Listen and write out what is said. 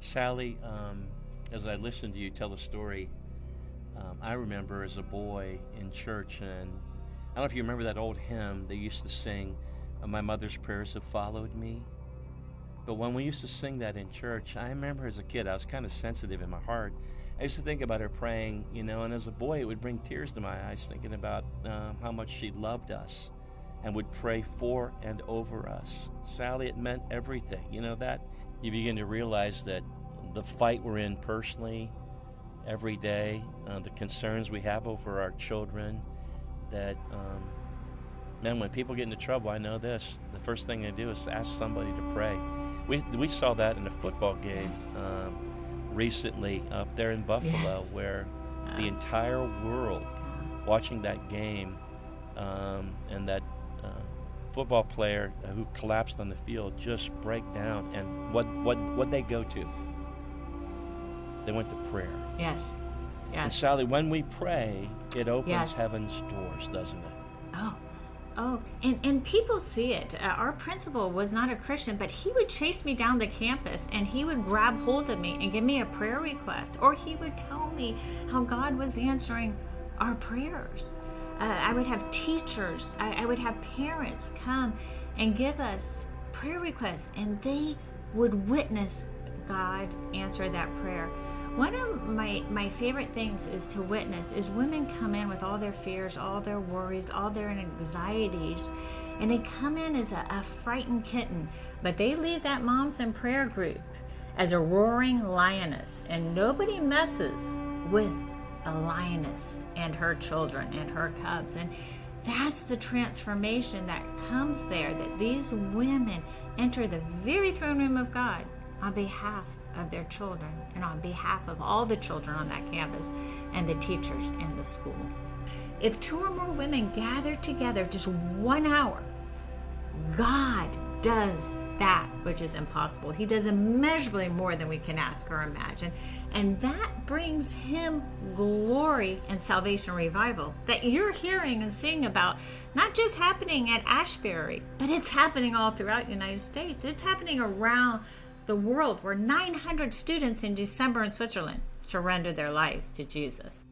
Sally, as I listened to you tell the story, I remember as a boy in church, and I don't know if you remember that old hymn they used to sing, My Mother's Prayers Have Followed Me. But when we used to sing that in church, I remember as a kid, I was kind of sensitive in my heart. I used to think about her praying, and as a boy, it would bring tears to my eyes, thinking about how much she loved us and would pray for and over us. Sally, it meant everything. That you begin to realize that the fight we're in personally every day, the concerns we have over our children, that, man, when people get into trouble, I know this, the first thing they do is ask somebody to pray. We saw that in a football game recently up there in Buffalo, where the entire world watching that game, and that football player who collapsed on the field just break down. And what they go to? They went to prayer. Yes. And Sally, when we pray, it opens heaven's doors, doesn't it? Oh, and people see it. Our principal was not a Christian, but he would chase me down the campus and he would grab hold of me and give me a prayer request, or he would tell me how God was answering our prayers. I would have teachers, I would have parents come and give us prayer requests, and they would witness God answer that prayer. One of my favorite things is to witness is women come in with all their fears, all their worries, all their anxieties, and they come in as a frightened kitten, but they leave that moms in prayer group as a roaring lioness, and nobody messes with a lioness and her children and her cubs. And that's the transformation that comes there, that these women enter the very throne room of God on behalf of their children and on behalf of all the children on that campus and the teachers and the school. If 2 or more women gather together just 1 hour, God does that which is impossible. He does immeasurably more than we can ask or imagine. And that brings him glory and salvation revival that you're hearing and seeing about, not just happening at Ashbury, but it's happening all throughout the United States. It's happening around the world, where 900 students in December in Switzerland surrendered their lives to Jesus.